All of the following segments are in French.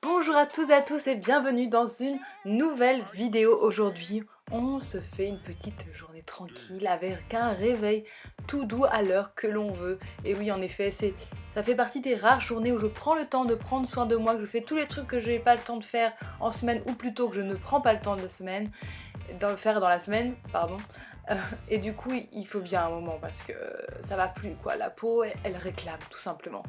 Bonjour à tous et à tous et bienvenue dans une nouvelle vidéo. Aujourd'hui, on se fait une petite journée tranquille avec un réveil tout doux à l'heure que l'on veut. Et oui, en effet, ça fait partie des rares journées où je prends le temps de prendre soin de moi, que je fais tous les trucs que je n'ai pas le temps de faire en semaine, ou plutôt que je ne prends pas le temps de faire dans la semaine, pardon. Et du coup, il faut bien un moment parce que ça va plus quoi. La peau, elle réclame tout simplement.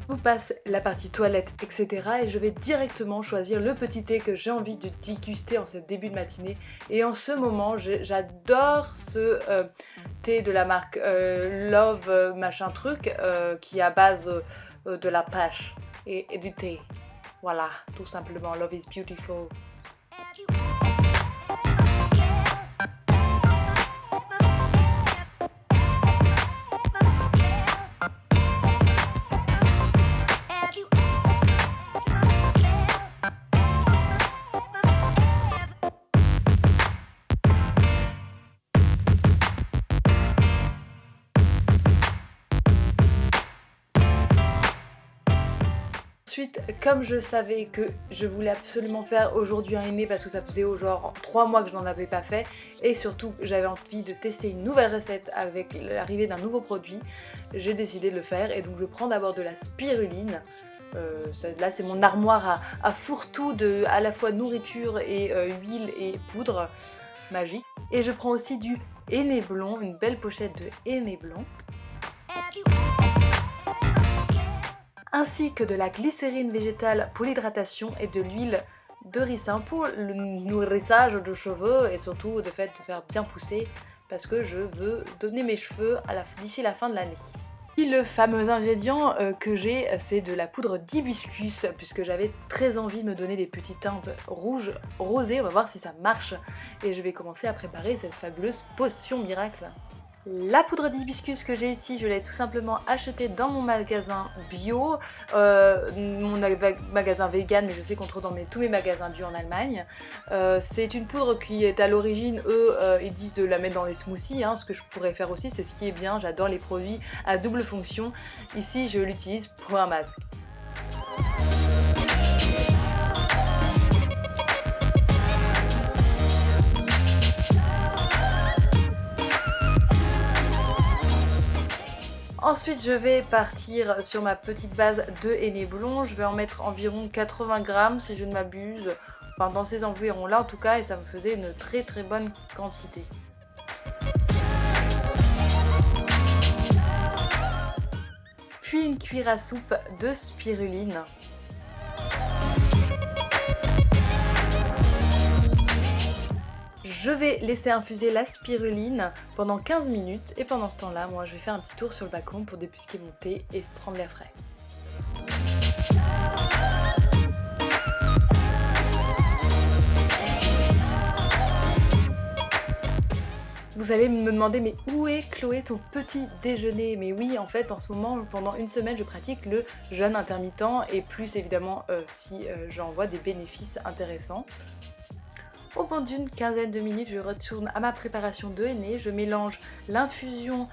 Je vous passe la partie toilette, etc. et je vais directement choisir le petit thé que j'ai envie de déguster en ce début de matinée. Et en ce moment, j'adore ce thé de la marque Love machin truc qui est à base de la pêche et du thé. Voilà, tout simplement, Love is beautiful. Ensuite, comme je savais que je voulais absolument faire aujourd'hui un henné parce que ça faisait genre 3 mois que je n'en avais pas fait et surtout j'avais envie de tester une nouvelle recette avec l'arrivée d'un nouveau produit, j'ai décidé de le faire et donc je prends d'abord de la spiruline. Là c'est mon armoire à fourre-tout de à la fois nourriture et huile et poudre magique. Et je prends aussi du henné blond, une belle pochette de henné blond. Ainsi que de la glycérine végétale pour l'hydratation et de l'huile de ricin pour le nourrissage de cheveux et surtout de fait de faire bien pousser parce que je veux donner mes cheveux d'ici la fin de l'année. Et le fameux ingrédient que j'ai, c'est de la poudre d'hibiscus puisque j'avais très envie de me donner des petites teintes rouges rosées. On va voir si ça marche et je vais commencer à préparer cette fabuleuse potion miracle. La poudre d'hibiscus que j'ai ici, je l'ai tout simplement achetée dans mon magasin bio, mon magasin vegan, mais je sais qu'on trouve dans tous mes magasins bio en Allemagne. C'est une poudre qui est à l'origine, ils disent de la mettre dans les smoothies, ce que je pourrais faire aussi, c'est ce qui est bien, j'adore les produits à double fonction. Ici, je l'utilise pour un masque. Ensuite, je vais partir sur ma petite base de henné blond. Je vais en mettre environ 80 grammes si je ne m'abuse. Enfin, dans ces environs-là en tout cas, et ça me faisait une très très bonne quantité. Puis une cuillère à soupe de spiruline. Je vais laisser infuser la spiruline pendant 15 minutes et pendant ce temps-là, moi je vais faire un petit tour sur le balcon pour débusquer mon thé et prendre l'air frais. Vous allez me demander mais où est Chloé ton petit déjeuner? Mais oui, en fait en ce moment pendant une semaine je pratique le jeûne intermittent et plus évidemment si j'en vois des bénéfices intéressants. Au bout d'une quinzaine de minutes, je retourne à ma préparation de henné. Je mélange l'infusion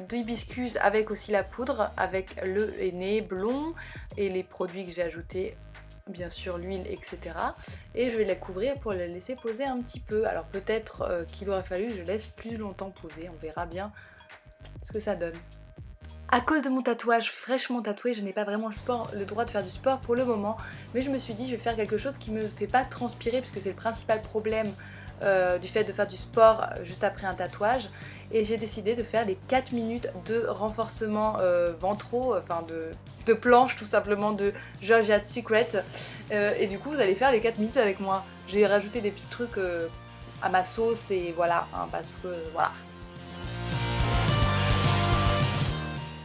d'hibiscus avec aussi la poudre, avec le henné blond et les produits que j'ai ajoutés, bien sûr l'huile, etc. Et je vais la couvrir pour la laisser poser un petit peu. Alors peut-être qu'il aurait fallu que je laisse plus longtemps poser, on verra bien ce que ça donne. À cause de mon tatouage fraîchement tatoué, je n'ai pas vraiment le droit de faire du sport pour le moment, mais je me suis dit je vais faire quelque chose qui ne me fait pas transpirer puisque c'est le principal problème du fait de faire du sport juste après un tatouage. Et j'ai décidé de faire les 4 minutes de renforcement ventraux, enfin de planche tout simplement de Georgia's Secret. Et du coup vous allez faire les 4 minutes avec moi. J'ai rajouté des petits trucs à ma sauce et voilà, parce que voilà.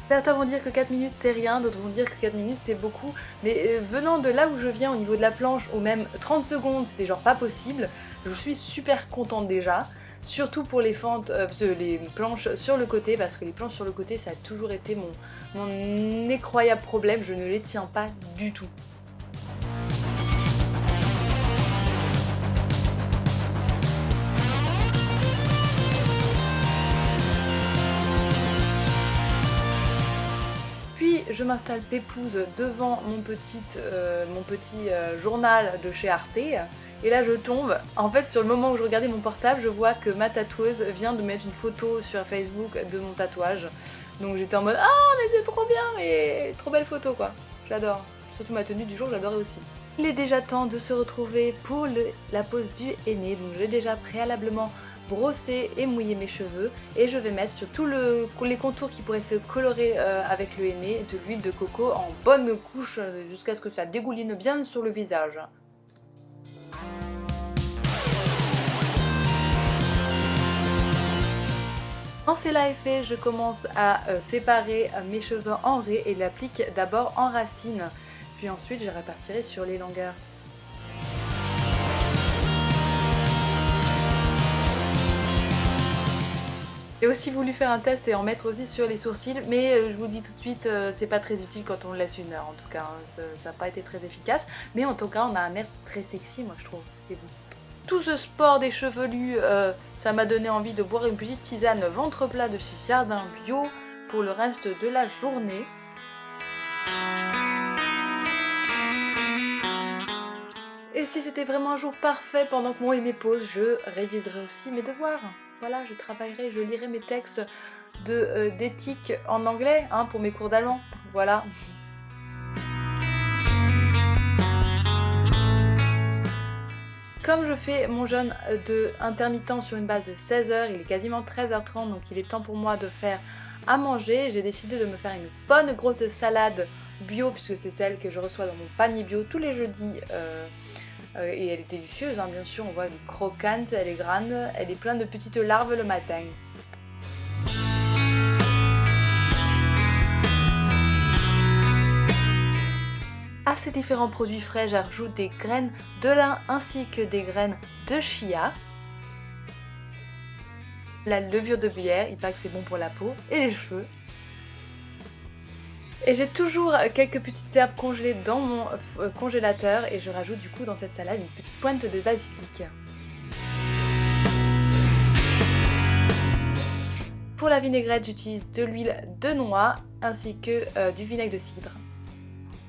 Certains vont dire que 4 minutes c'est rien, d'autres vont dire que 4 minutes c'est beaucoup, mais venant de là où je viens au niveau de la planche, ou même 30 secondes c'était genre pas possible, je suis super contente déjà, surtout pour les fentes, les planches sur le côté, parce que les planches sur le côté ça a toujours été mon incroyable problème, je ne les tiens pas du tout. je m'installe pépouze devant mon petit journal de chez Arte. Et là je tombe, en fait sur le moment où je regardais mon portable, je vois que ma tatoueuse vient de mettre une photo sur Facebook de mon tatouage. Donc j'étais en mode ah mais c'est trop bien et trop belle photo quoi, j'adore. Surtout ma tenue du jour, j'adorais aussi. Il est déjà temps de se retrouver pour la pose du henné, donc j'ai déjà préalablement brossé et mouillé mes cheveux et je vais mettre sur tous les contours qui pourraient se colorer avec le henné de l'huile de coco en bonne couche jusqu'à ce que ça dégouline bien sur le visage. Quand cela est fait, je commence à séparer mes cheveux en raies et l'applique d'abord en racines, puis ensuite je répartirai sur les longueurs. J'ai aussi voulu faire un test et en mettre aussi sur les sourcils, mais je vous dis tout de suite, c'est pas très utile quand on le laisse une heure en tout cas, hein, ça n'a pas été très efficace, mais en tout cas on a un air très sexy moi je trouve, et vous. Tout ce sport des chevelus, ça m'a donné envie de boire une petite tisane ventre plat de chez Jardin Bio pour le reste de la journée. Et si c'était vraiment un jour parfait pendant que mon henné pose, je réviserai aussi mes devoirs. Voilà, je travaillerai, je lirai mes textes d'éthique en anglais hein, pour mes cours d'allemand. Voilà. Comme je fais mon jeûne intermittent sur une base de 16 h, il est quasiment 13 h 30, donc il est temps pour moi de faire à manger. J'ai décidé de me faire une bonne grosse salade bio, puisque c'est celle que je reçois dans mon panier bio tous les jeudis. Et elle est délicieuse, hein, bien sûr, on voit elle est croquante, elle est grande, elle est pleine de petites larves le matin. À ces différents produits frais, j'ajoute des graines de lin ainsi que des graines de chia. La levure de bière, il paraît que c'est bon pour la peau et les cheveux. Et j'ai toujours quelques petites herbes congelées dans mon congélateur et je rajoute du coup dans cette salade une petite pointe de basilic. Pour la vinaigrette, j'utilise de l'huile de noix ainsi que du vinaigre de cidre.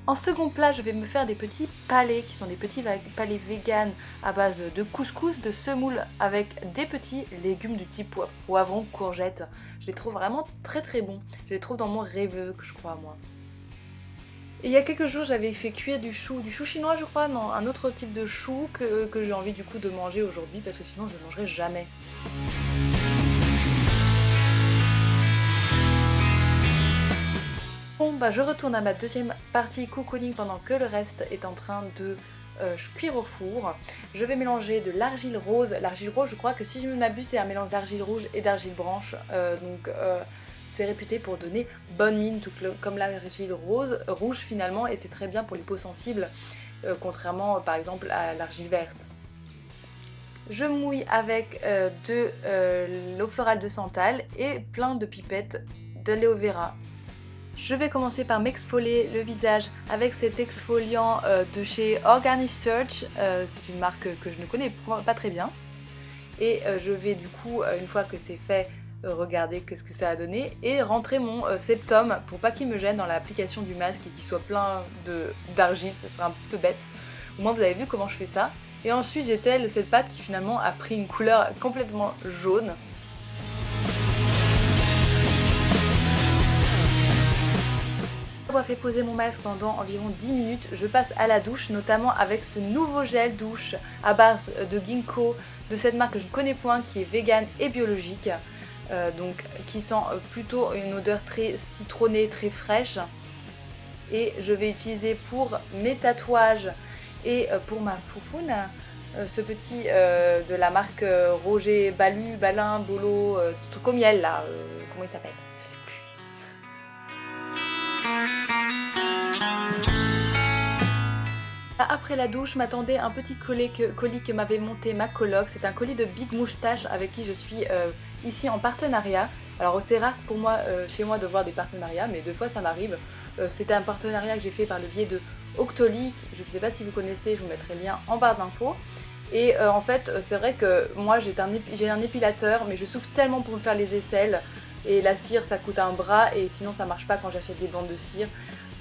En second plat, je vais me faire des petits palets qui sont des petits palets vegan à base de couscous, de semoule avec des petits légumes du type poivron, courgette. Je les trouve vraiment très très bons. Je les trouve dans mon rêveux, je crois moi. Et il y a quelques jours, j'avais fait cuire du chou chinois je crois, non, un autre type de chou que j'ai envie du coup de manger aujourd'hui parce que sinon je ne mangerai jamais. Bon bah je retourne à ma deuxième partie cocooning pendant que le reste est en train de cuire au four. Je vais mélanger de l'argile rose. L'argile rose, je crois que si je ne m'abuse, c'est un mélange d'argile rouge et d'argile blanche. C'est réputé pour donner bonne mine, tout comme l'argile rouge finalement, et c'est très bien pour les peaux sensibles, contrairement par exemple à l'argile verte. Je mouille avec de l'eau florale de santal et plein de pipettes d'aloe vera. Je vais commencer par m'exfolier le visage avec cet exfoliant de chez Organic Search. C'est une marque que je ne connais pas très bien. Et je vais du coup, une fois que c'est fait, regarder qu'est-ce que ça a donné et rentrer mon septum pour pas qu'il me gêne dans l'application du masque et qu'il soit plein d'argile, ce serait un petit peu bête. Au moins vous avez vu comment je fais ça. Et ensuite j'étale cette pâte qui finalement a pris une couleur complètement jaune. Après avoir fait poser mon masque pendant environ 10 minutes, je passe à la douche, notamment avec ce nouveau gel douche à base de ginkgo de cette marque que je ne connais point, qui est vegan et biologique, donc qui sent plutôt une odeur très citronnée, très fraîche. Et je vais utiliser pour mes tatouages et pour ma foufoune ce petit de la marque Roger Balin, Bolo, truc au miel là, comment il s'appelle ? Je sais plus. Après la douche, m'attendait un petit colis que m'avait monté ma coloc. C'est un colis de Big Moustache avec qui je suis ici en partenariat. Alors c'est rare pour moi, chez moi, de voir des partenariats, mais 2 fois ça m'arrive. C'était un partenariat que j'ai fait par le biais de Octoly. Je ne sais pas si vous connaissez, je vous mettrai le lien en barre d'infos. Et en fait, c'est vrai que moi j'ai un épilateur, mais je souffre tellement pour me faire les aisselles. et la cire ça coûte un bras et sinon ça marche pas quand j'achète des bandes de cire.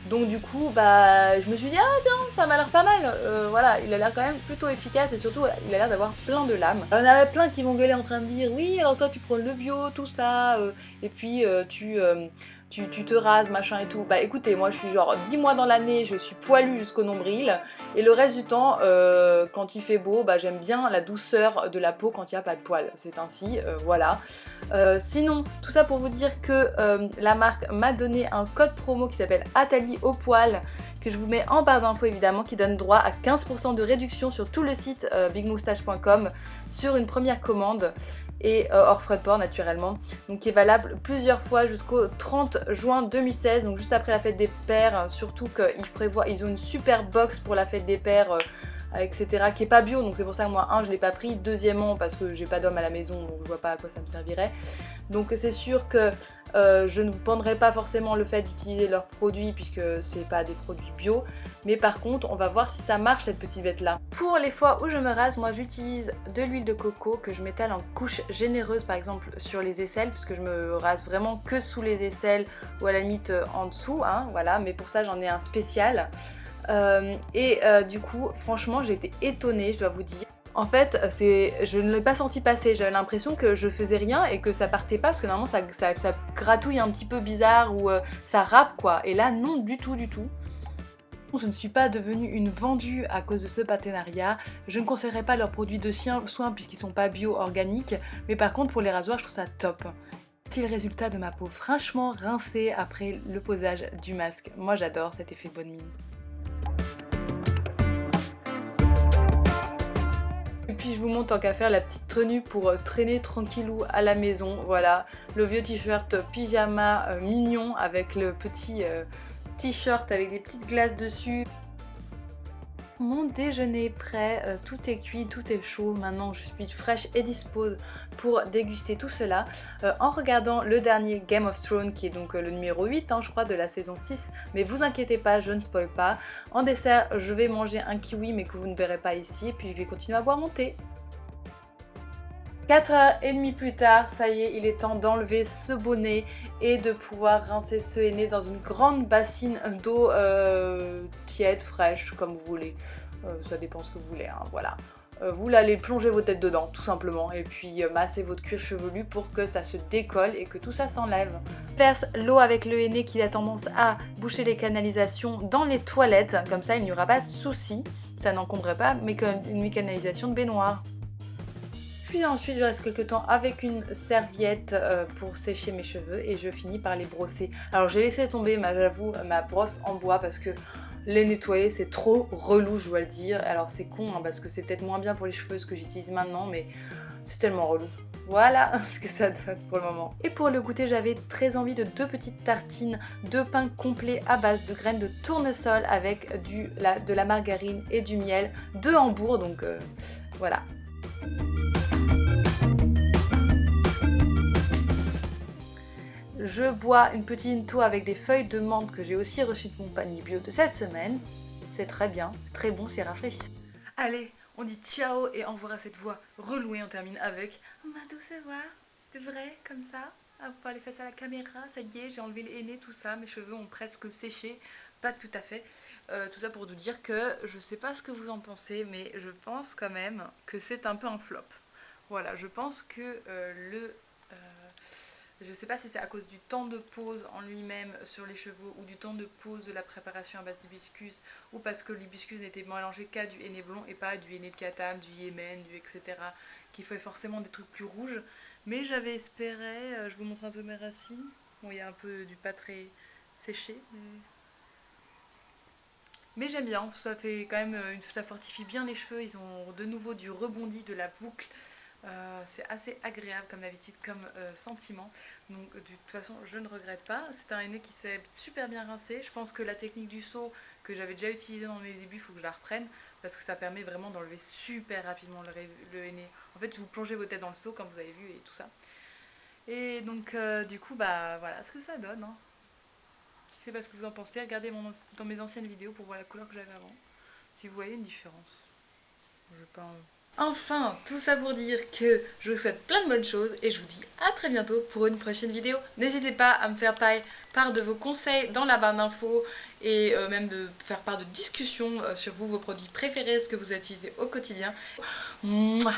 Donc du coup, bah, je me suis dit, ah tiens, ça m'a l'air pas mal. Voilà, il a l'air quand même plutôt efficace et surtout, il a l'air d'avoir plein de lames. Il y en a plein qui vont gueuler en train de dire, oui, alors toi tu prends le bio, tout ça, et puis tu te rases, machin et tout. Bah écoutez, moi je suis genre 10 mois dans l'année, je suis poilue jusqu'au nombril. Et le reste du temps, quand il fait beau, bah j'aime bien la douceur de la peau quand il n'y a pas de poils. C'est ainsi, voilà. Sinon, tout ça pour vous dire que la marque m'a donné un code promo qui s'appelle Atali au poil, que je vous mets en barre d'infos évidemment, qui donne droit à 15% de réduction sur tout le site bigmoustache.com sur une première commande et hors frais de port naturellement, donc qui est valable plusieurs fois jusqu'au 30 juin 2016, donc juste après la fête des pères, surtout qu'ils ont une super box pour la fête des pères, etc. qui est pas bio, donc c'est pour ça que moi, je l'ai pas pris, deuxièmement parce que j'ai pas d'homme à la maison, donc je vois pas à quoi ça me servirait. Donc c'est sûr que je ne vous prendrai pas forcément le fait d'utiliser leurs produits puisque c'est pas des produits bio, mais par contre on va voir si ça marche cette petite bête là. Pour les fois où je me rase, moi j'utilise de l'huile de coco que je m'étale en couches généreuses par exemple sur les aisselles, puisque je me rase vraiment que sous les aisselles ou à la limite en dessous, hein, voilà, mais pour ça j'en ai un spécial. Du coup franchement j'ai été étonnée, je dois vous dire. En fait, je ne l'ai pas senti passer, j'avais l'impression que je faisais rien et que ça partait pas parce que normalement ça gratouille un petit peu bizarre ou ça râpe quoi. Et là non, du tout du tout. Je ne suis pas devenue une vendue à cause de ce partenariat, je ne conseillerais pas leurs produits de soins puisqu'ils sont pas bio organiques, mais par contre pour les rasoirs je trouve ça top. C'est le résultat de ma peau franchement rincée après le posage du masque. Moi j'adore cet effet bonne mine. Et puis je vous montre tant qu'à faire la petite tenue pour traîner tranquillou à la maison, voilà, le vieux t-shirt pyjama mignon avec le petit t-shirt avec des petites glaces dessus. Mon déjeuner est prêt, tout est cuit, tout est chaud, maintenant je suis fraîche et dispose pour déguster tout cela en regardant le dernier Game of Thrones qui est donc le numéro 8 je crois de la saison 6, mais vous inquiétez pas, je ne spoil pas. En dessert je vais manger un kiwi mais que vous ne verrez pas ici et puis je vais continuer à boire mon thé. 4h30 plus tard, ça y est, il est temps d'enlever ce bonnet et de pouvoir rincer ce henné dans une grande bassine d'eau tiède, fraîche, comme vous voulez. Ça dépend ce que vous voulez, hein, voilà. Vous allez plonger vos têtes dedans, tout simplement, et puis masser votre cuir chevelu pour que ça se décolle et que tout ça s'enlève. Verse l'eau avec le henné qui a tendance à boucher les canalisations dans les toilettes, comme ça il n'y aura pas de souci, ça n'encombrerait pas mes canalisations de baignoire. Puis ensuite je reste quelques temps avec une serviette pour sécher mes cheveux et je finis par les brosser. Alors j'ai laissé tomber, j'avoue, ma brosse en bois parce que les nettoyer c'est trop relou, je dois le dire. Alors c'est con parce que c'est peut-être moins bien pour les cheveux ce que j'utilise maintenant, mais c'est tellement relou. Voilà ce que ça donne pour le moment. Et pour le goûter, j'avais très envie de 2 petites tartines de pain complet à base de graines de tournesol avec de la margarine et du miel de Hambourg, donc voilà. Je bois une petite into avec des feuilles de menthe que j'ai aussi reçues de mon panier bio de cette semaine. C'est très bien, c'est très bon, c'est rafraîchissant. Allez, on dit ciao et on verra cette voix relouée, on termine avec ma douce voix, de vrai, comme ça. On va aller face à la caméra, ça y est, j'ai enlevé les henné, tout ça, mes cheveux ont presque séché, pas tout à fait. Tout ça pour vous dire que je sais pas ce que vous en pensez, mais je pense quand même que c'est un peu un flop. Voilà, je pense que je ne sais pas si c'est à cause du temps de pose en lui-même sur les cheveux ou du temps de pose de la préparation à base d'hibiscus ou parce que l'hibiscus n'était mélangé qu'à du henné blond et pas du henné de Katam, du Yémen, etc. qui fait forcément des trucs plus rouges. Mais j'avais espéré, je vous montre un peu mes racines. Bon, il y a un peu du pas très séché. Mais j'aime bien, ça fait quand même, ça fortifie bien les cheveux, ils ont de nouveau du rebondi de la boucle. C'est assez agréable comme d'habitude comme sentiment, donc de toute façon je ne regrette pas. C'est un henné qui s'est super bien rincé. Je pense que la technique du seau que j'avais déjà utilisée dans mes débuts, il faut que je la reprenne parce que ça permet vraiment d'enlever super rapidement le henné. En fait vous plongez vos têtes dans le seau comme vous avez vu et tout ça. Et donc du coup bah voilà ce que ça donne, hein. Je sais pas ce que vous en pensez, regardez dans mes anciennes vidéos pour voir la couleur que j'avais avant, si vous voyez une différence. Je sais pas. Enfin, tout ça pour dire que je vous souhaite plein de bonnes choses et je vous dis à très bientôt pour une prochaine vidéo. N'hésitez pas à me faire part de vos conseils dans la barre d'infos et même de faire part de discussions sur vos produits préférés, ce que vous utilisez au quotidien. Mouah.